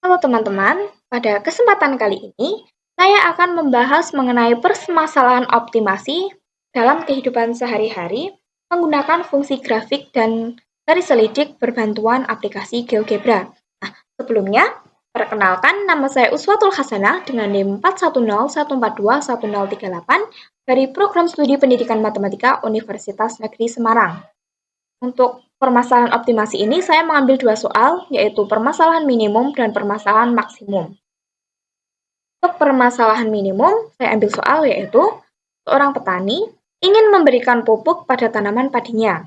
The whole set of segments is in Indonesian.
Halo teman-teman, pada kesempatan kali ini saya akan membahas mengenai permasalahan optimasi dalam kehidupan sehari-hari menggunakan fungsi grafik dan garis selidik berbantuan aplikasi GeoGebra. Nah, sebelumnya, perkenalkan nama saya Uswatul Hasanah dengan NIM 410142138 dari Program Studi Pendidikan Matematika Universitas Negeri Semarang. Untuk permasalahan optimasi ini, saya mengambil dua soal, yaitu permasalahan minimum dan permasalahan maksimum. Untuk permasalahan minimum, saya ambil soal yaitu seorang petani ingin memberikan pupuk pada tanaman padinya.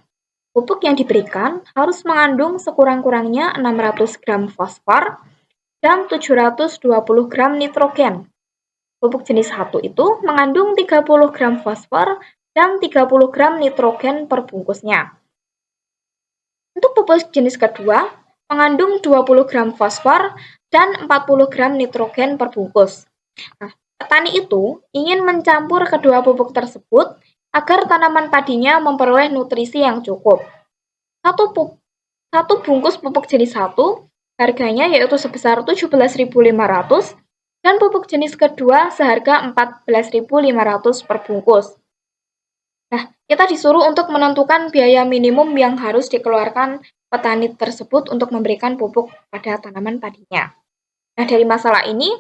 Pupuk yang diberikan harus mengandung sekurang-kurangnya 600 gram fosfor dan 720 gram nitrogen. Pupuk jenis 1 itu mengandung 30 gram fosfor dan 30 gram nitrogen per bungkusnya. Untuk pupuk jenis kedua, mengandung 20 gram fosfor dan 40 gram nitrogen per bungkus. Nah, petani itu ingin mencampur kedua pupuk tersebut agar tanaman padinya memperoleh nutrisi yang cukup. Satu bungkus pupuk jenis 1 harganya yaitu sebesar 17.500 dan pupuk jenis kedua seharga 14.500 per bungkus. Nah, kita disuruh untuk menentukan biaya minimum yang harus dikeluarkan petani tersebut untuk memberikan pupuk pada tanaman padinya. Nah, dari masalah ini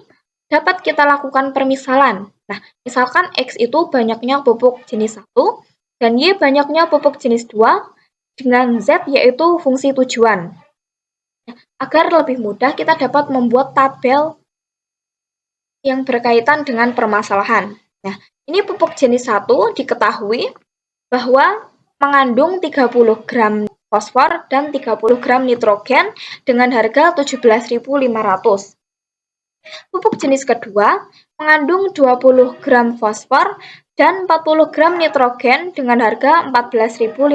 dapat kita lakukan permisalan. Nah, misalkan X itu banyaknya pupuk jenis 1 dan Y banyaknya pupuk jenis 2 dengan Z yaitu fungsi tujuan. Nah, agar lebih mudah kita dapat membuat tabel yang berkaitan dengan permasalahan. Nah, ini pupuk jenis 1 diketahui bahwa mengandung 30 gram fosfor dan 30 gram nitrogen dengan harga 17.500. Pupuk jenis kedua mengandung 20 gram fosfor dan 40 gram nitrogen dengan harga 14.500,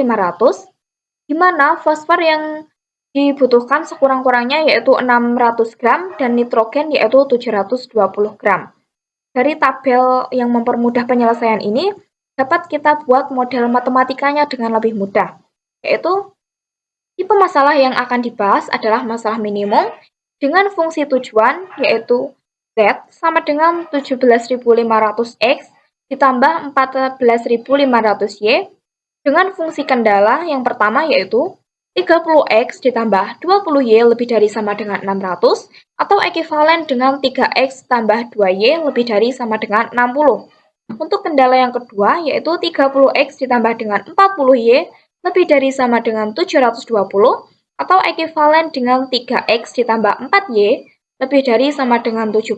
di mana fosfor yang dibutuhkan sekurang-kurangnya yaitu 600 gram dan nitrogen yaitu 720 gram. Dari tabel yang mempermudah penyelesaian ini, dapat kita buat model matematikanya dengan lebih mudah, yaitu tipe masalah yang akan dibahas adalah masalah minimum dengan fungsi tujuan, yaitu Z sama dengan 17.500X ditambah 14.500Y dengan fungsi kendala yang pertama yaitu 30X ditambah 20Y lebih dari sama dengan 600 atau ekivalen dengan 3X tambah 2Y lebih dari sama dengan 60. Untuk kendala yang kedua yaitu 30X ditambah dengan 40Y lebih dari sama dengan 720 atau ekivalen dengan 3X ditambah 4Y lebih dari sama dengan 72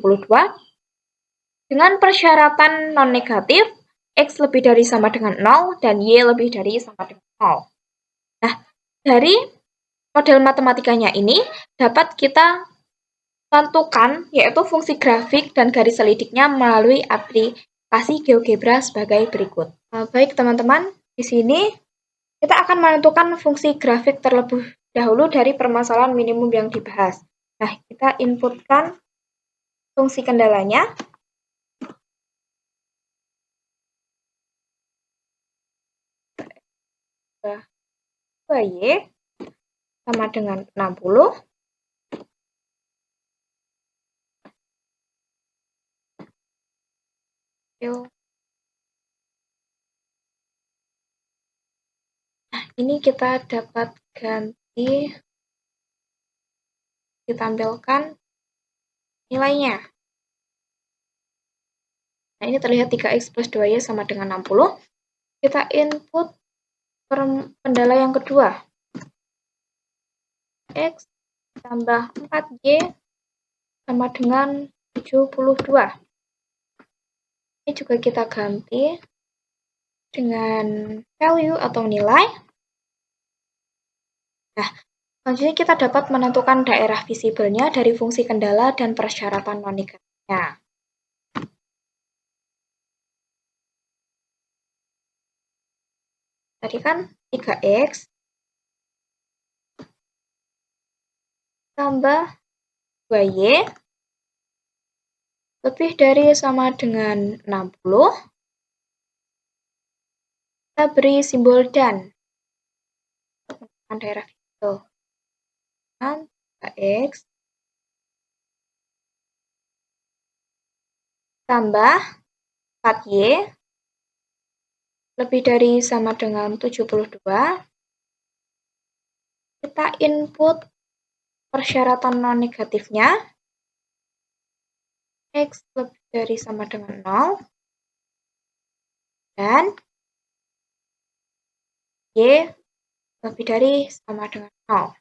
dengan persyaratan non-negatif X lebih dari sama dengan 0 dan Y lebih dari sama dengan 0. Nah, dari model matematikanya ini dapat kita tentukan yaitu fungsi grafik dan garis selidiknya melalui aplikasi GeoGebra sebagai berikut. Baik teman-teman, di sini kita akan menentukan fungsi grafik terlebih dahulu dari permasalahan minimum yang dibahas. Nah, kita inputkan fungsi kendalanya. Y sama dengan 60. Nah, ini kita dapat ganti, ditampilkan nilainya. Nah, ini terlihat 3X plus 2Y sama dengan 60. Kita input kendala yang kedua. X tambah 4Y sama dengan 72. Ini juga kita ganti dengan value atau nilai. Nah, selanjutnya kita dapat menentukan daerah visibelnya dari fungsi kendala dan persyaratan non-negatifnya. Tadi kan 3X tambah 2Y lebih dari sama dengan 60. Kita beri simbol dan daerah itu. 3X tambah 4Y lebih dari sama dengan 72. Kita input persyaratan non-negatifnya. X lebih dari sama dengan 0. Dan Y lebih dari sama dengan 0.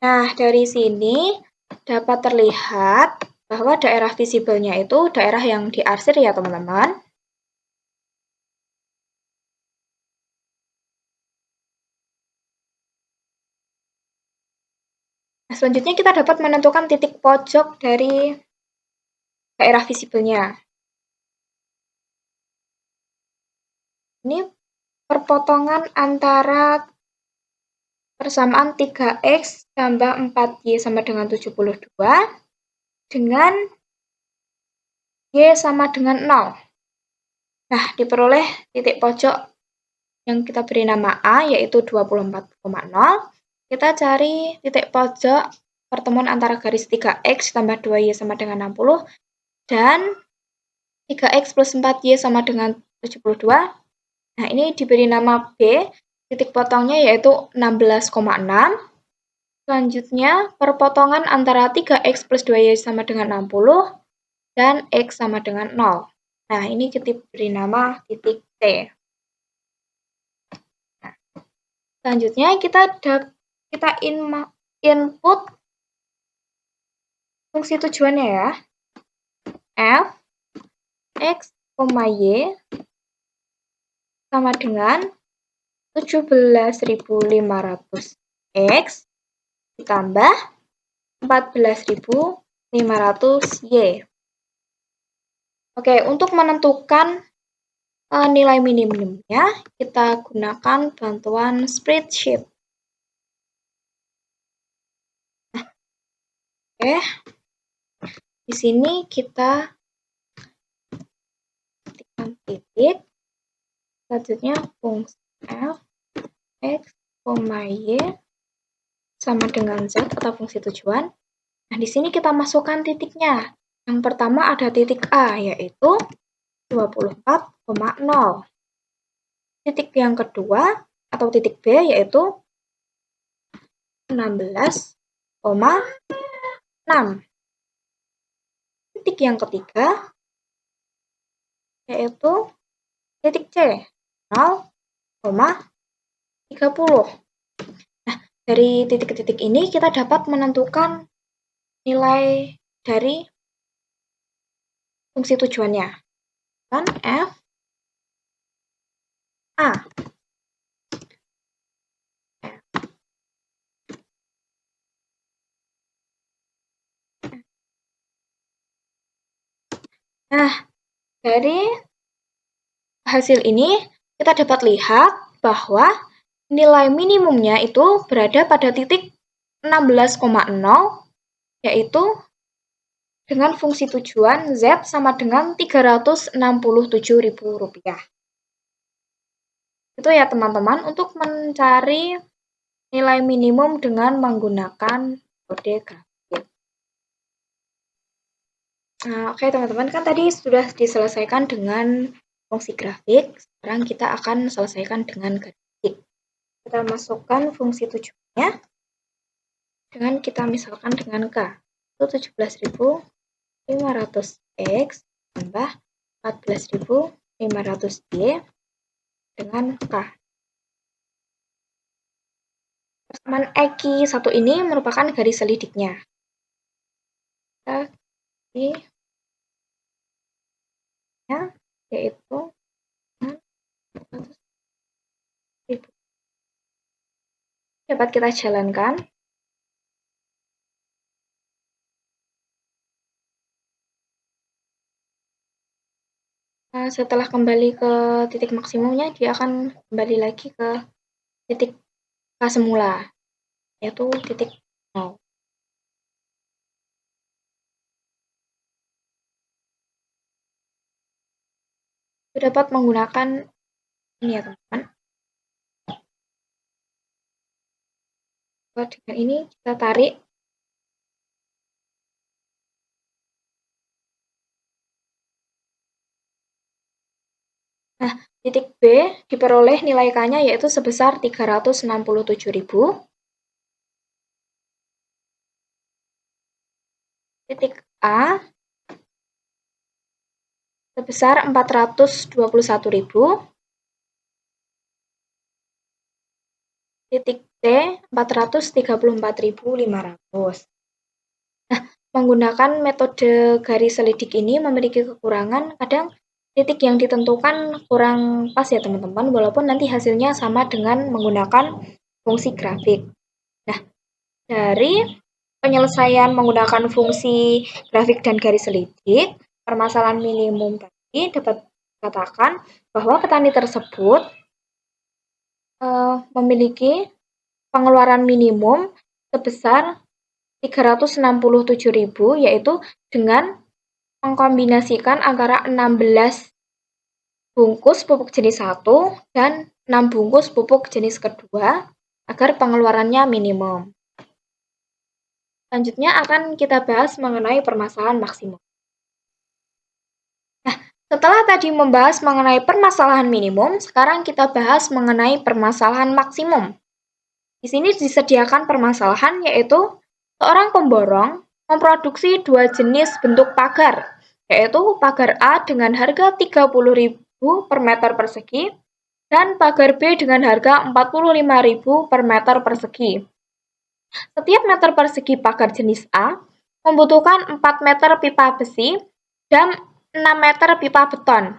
Nah, dari sini dapat terlihat bahwa daerah visibelnya itu daerah yang diarsir ya teman-teman. Nah, selanjutnya kita dapat menentukan titik pojok dari daerah visibelnya. Ini perpotongan antara persamaan 3X tambah 4Y sama dengan 72 dengan Y sama dengan 0. Nah, diperoleh titik pojok yang kita beri nama A, yaitu 24,0. Kita cari titik pojok pertemuan antara garis 3X tambah 2Y sama dengan 60 dan 3X plus 4Y sama dengan 72. Nah, ini diberi nama B, titik potongnya yaitu 16,6. Selanjutnya, perpotongan antara 3X plus 2Y sama dengan 60 dan X sama dengan 0. Nah, ini kita beri nama titik T. Nah, selanjutnya kita input fungsi tujuannya ya. F X, Y sama dengan 17.500 X ditambah 14.500 Y. Oke, untuk menentukan nilai minimumnya, kita gunakan bantuan spreadsheet. Nah, oke, di sini kita ketikkan titik, selanjutnya fungsi F X, Y sama dengan Z atau fungsi tujuan. Nah, di sini kita masukkan titiknya. Yang pertama ada titik A, yaitu 24,0. Titik yang kedua atau titik B yaitu 16,6. Titik yang ketiga yaitu titik C, 0,30. Nah, dari titik-titik ini kita dapat menentukan nilai dari fungsi tujuannya. Kan F A. Nah, dari hasil ini kita dapat lihat bahwa nilai minimumnya itu berada pada titik 16,0, yaitu dengan fungsi tujuan Z sama dengan Rp367.000. Itu ya teman-teman, untuk mencari nilai minimum dengan menggunakan metode grafik. Nah, oke teman-teman, kan tadi sudah diselesaikan dengan fungsi grafik, sekarang kita akan selesaikan dengan grafik. Kita masukkan fungsi tujuannya, dengan kita misalkan dengan K, itu 17.500 X tambah 14.500 Y dengan K. Persamaan EQ1 ini merupakan garis selidiknya. Kita yaitu 100.000. Dapat kita jalankan. Nah, setelah kembali ke titik maksimumnya, dia akan kembali lagi ke titik K semula, yaitu titik 0. Dapat menggunakan ini ya teman-teman. Dengan ini kita tarik. Titik B diperoleh nilai K-nya yaitu sebesar 367.000. Titik A sebesar 421.000. Titik C 434.500. Nah, menggunakan metode garis selidik ini memiliki kekurangan, kadang titik yang ditentukan kurang pas ya teman-teman, walaupun nanti hasilnya sama dengan menggunakan fungsi grafik. Nah, dari penyelesaian menggunakan fungsi grafik dan garis selidik, permasalahan minimum tadi dapat dikatakan bahwa petani tersebut memiliki pengeluaran minimum sebesar 367.000, yaitu dengan mengkombinasikan antara 16 bungkus pupuk jenis 1 dan 6 bungkus pupuk jenis kedua agar pengeluarannya minimum. Selanjutnya akan kita bahas mengenai permasalahan maksimum. Nah, setelah tadi membahas mengenai permasalahan minimum, sekarang kita bahas mengenai permasalahan maksimum. Di sini disediakan permasalahan yaitu seorang pemborong memproduksi dua jenis bentuk pagar, yaitu pagar A dengan harga 30.000 per meter persegi dan pagar B dengan harga 45.000 per meter persegi. Setiap meter persegi pagar jenis A membutuhkan 4 meter pipa besi dan 6 meter pipa beton.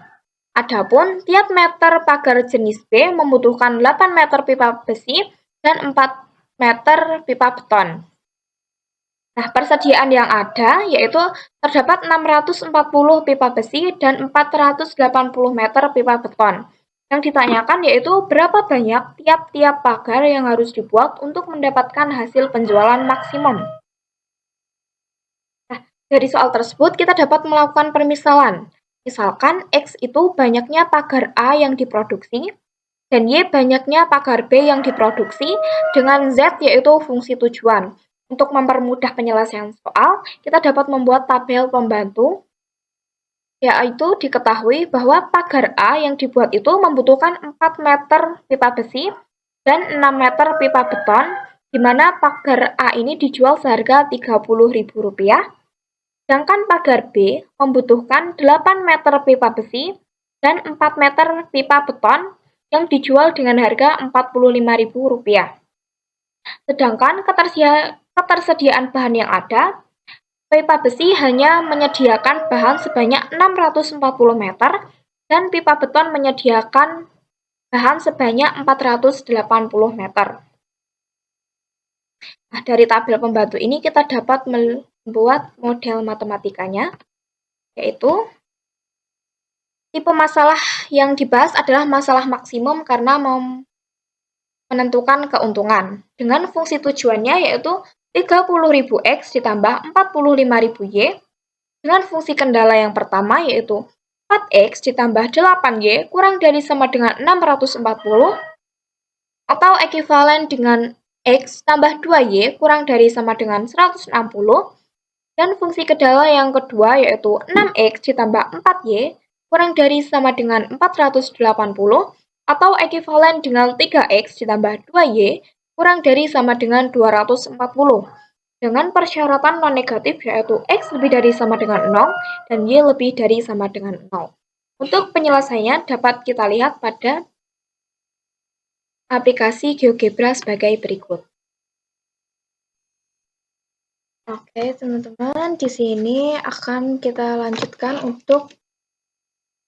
Adapun tiap meter pagar jenis B membutuhkan 8 meter pipa besi dan 4 meter pipa beton. Nah, persediaan yang ada yaitu terdapat 640 pipa besi dan 480 meter pipa beton. Yang ditanyakan yaitu berapa banyak tiap-tiap pagar yang harus dibuat untuk mendapatkan hasil penjualan maksimum. Nah, dari soal tersebut kita dapat melakukan permisalan. Misalkan X itu banyaknya pagar A yang diproduksi, dan Y banyaknya pagar B yang diproduksi, dengan Z yaitu fungsi tujuan. Untuk mempermudah penyelesaian soal, kita dapat membuat tabel pembantu, yaitu diketahui bahwa pagar A yang dibuat itu membutuhkan 4 meter pipa besi dan 6 meter pipa beton, di mana pagar A ini dijual seharga Rp30.000, sedangkan pagar B membutuhkan 8 meter pipa besi dan 4 meter pipa beton yang dijual dengan harga Rp45.000. Sedangkan ketersediaan bahan yang ada, pipa besi hanya menyediakan bahan sebanyak 640 meter dan pipa beton menyediakan bahan sebanyak 480 meter. Nah, dari tabel pembantu ini kita dapat membuat model matematikanya, yaitu tipe masalah yang dibahas adalah masalah maksimum karena menentukan keuntungan. Dengan fungsi tujuannya yaitu 30.000 X ditambah 45.000 Y. Dengan fungsi kendala yang pertama yaitu 4X ditambah 8Y kurang dari sama dengan 640 atau ekuivalen dengan X tambah 2Y kurang dari sama dengan 160. Dan fungsi kendala yang kedua yaitu 6X ditambah 4Y kurang dari sama dengan 480 atau ekuivalen dengan 3X ditambah 2Y kurang dari sama dengan 240. Dengan persyaratan non-negatif yaitu X lebih dari sama dengan 0 dan Y lebih dari sama dengan 0. Untuk penyelesaiannya dapat kita lihat pada aplikasi GeoGebra sebagai berikut. Oke, teman-teman, di sini akan kita lanjutkan untuk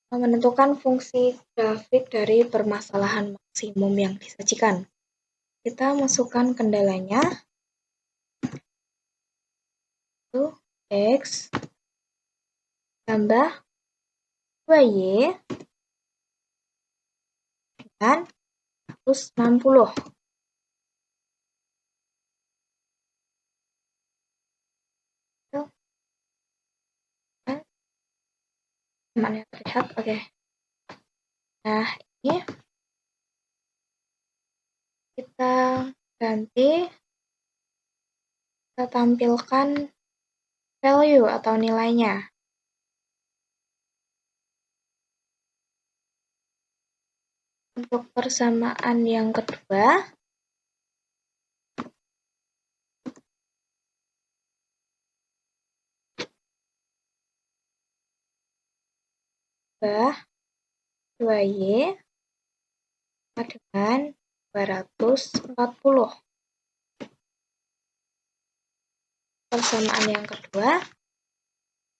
menentukan fungsi grafik dari permasalahan maksimum yang disajikan. Kita masukkan kendalanya. Itu X tambah 2Y dengan 160. Mana terlihat? Oke. Nah, ini kita ganti, kita tampilkan value atau nilainya. Untuk persamaan yang kedua, tambah 2Y sama dengan 240. Persamaan yang kedua,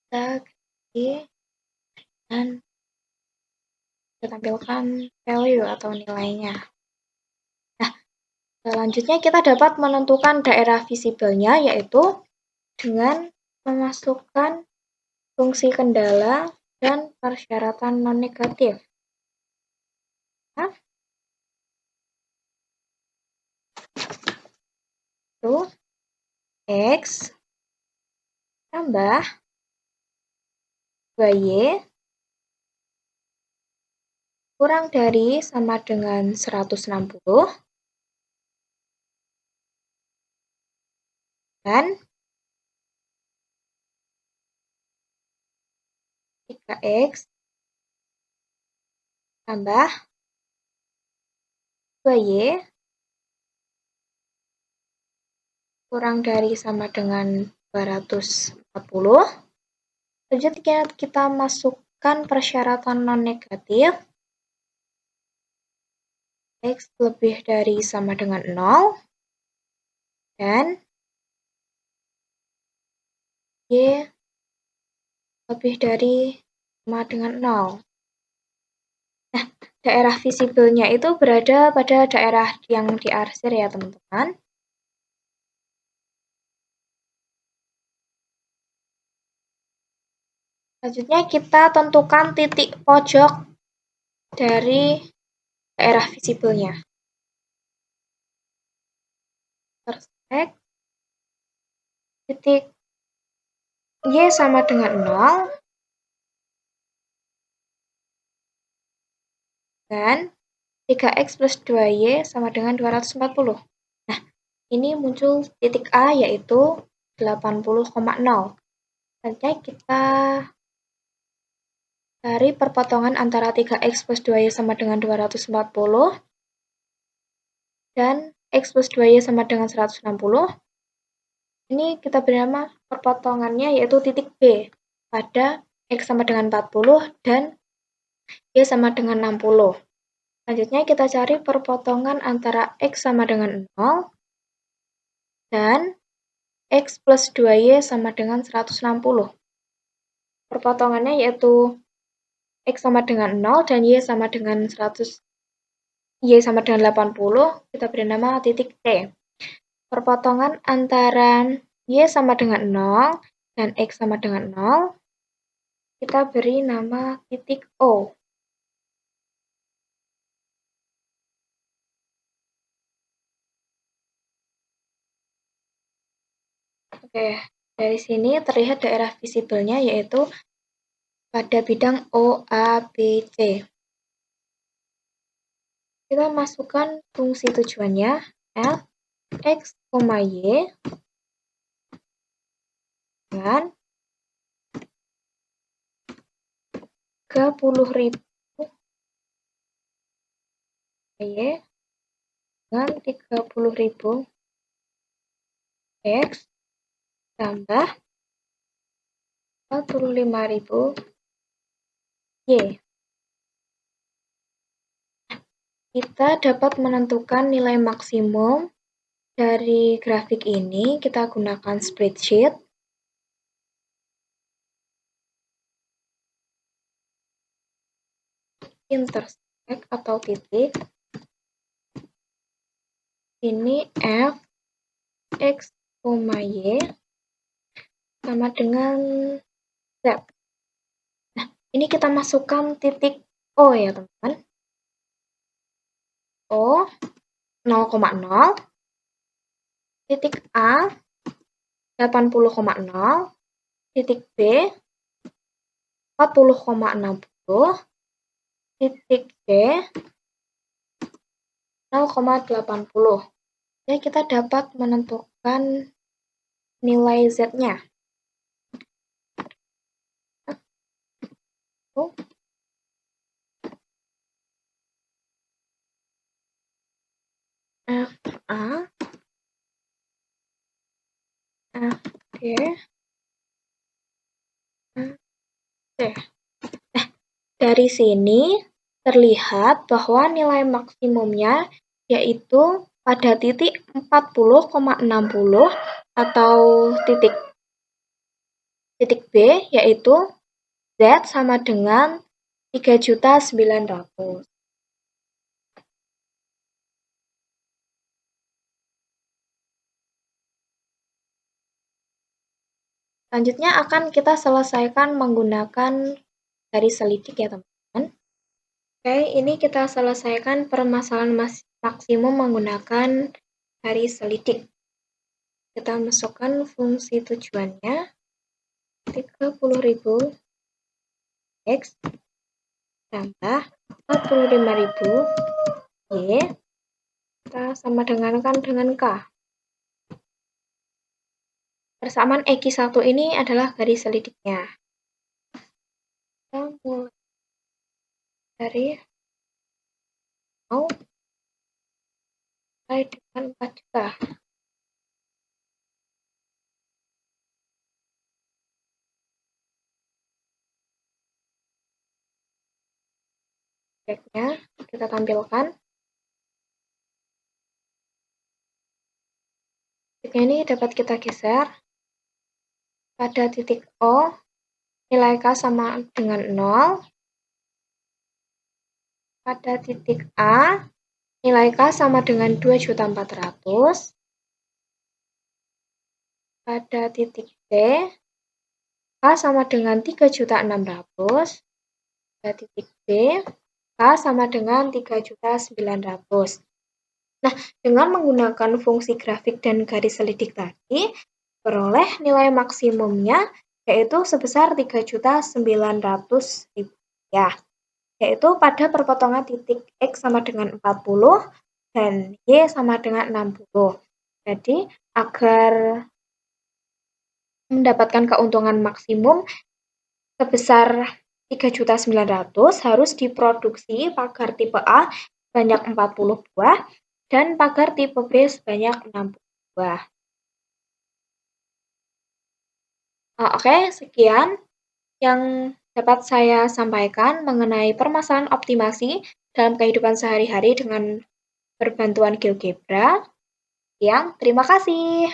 kita ganti dan kita tampilkan value atau nilainya. Nah, selanjutnya kita dapat menentukan daerah visibelnya, yaitu dengan memasukkan fungsi kendala dan persyaratan non-negatif. Nah, itu X tambah 2Y kurang dari sama dengan 160 dan 3X tambah 2Y kurang dari sama dengan 240. Selanjutnya kita masukkan persyaratan non-negatif. X lebih dari sama dengan 0 dan Y lebih dari sama dengan 0. Nah, daerah visibelnya itu berada pada daerah yang diarsir ya teman-teman. Selanjutnya kita tentukan titik pojok dari daerah visibelnya. Intersek titik Y sama dengan 0 dan 3X plus 2Y sama dengan 240. Nah, ini muncul titik A yaitu 80,0. Selanjutnya kita cari perpotongan antara 3X plus 2Y sama dengan 240 dan X plus 2Y sama dengan 160. Ini kita beri nama perpotongannya yaitu titik B pada X sama dengan 40 dan Y sama dengan 60. Selanjutnya kita cari perpotongan antara X sama dengan 0 dan X plus 2Y sama dengan 160. Perpotongannya yaitu X sama dengan 0 dan Y sama dengan 100. Y sama dengan 80, kita beri nama titik T. Perpotongan antara Y sama dengan 0 dan X sama dengan 0, kita beri nama titik O. Oke, dari sini terlihat daerah visibelnya yaitu pada bidang OABC. Kita masukkan fungsi tujuannya F, X, Y dengan 30.000 Y dengan 30.000 X tambah 45.000 Y. Kita dapat menentukan nilai maksimum dari grafik ini. Kita gunakan spreadsheet. Intersek atau titik. Ini F, X, Y sama dengan Z. Nah, ini kita masukkan titik O ya teman-teman. O 0,0, titik A 80,0, titik B 40,60, titik D 0,80. Jadi kita dapat menentukan nilai Z-nya. Oke. Oke. Nah, dari sini terlihat bahwa nilai maksimumnya yaitu pada titik 40,60 atau titik B yaitu Z sama dengan 3.900.000. Selanjutnya akan kita selesaikan menggunakan garis selidik ya teman-teman. Oke, ini kita selesaikan permasalahan maksimum menggunakan garis selidik. Kita masukkan fungsi tujuannya 30.000 X tambah 45.000 Y, kita sama dengankan dengan K. Persamaan X1 ini adalah garis selidiknya. Kita mulai dari 0 sampai dengan 4 juta. Grafiknya kita tampilkan. Grafiknya ini dapat kita geser. Pada titik O, nilai K sama dengan 0. Pada titik A, nilai K sama dengan 2.400.000. Pada titik B, K sama dengan 3.600.000. Pada titik B, K sama dengan 3.900.000. Nah, dengan menggunakan fungsi grafik dan garis selidik tadi, peroleh nilai maksimumnya yaitu sebesar 3.900.000 ya, yaitu pada perpotongan titik X sama dengan 40 dan Y sama dengan 60. Jadi, agar mendapatkan keuntungan maksimum sebesar 3.900.000 harus diproduksi pagar tipe A sebanyak 40 buah dan pagar tipe B sebanyak 60 buah. Oke, sekian yang dapat saya sampaikan mengenai permasalahan optimasi dalam kehidupan sehari-hari dengan berbantuan GeoGebra. Terima kasih.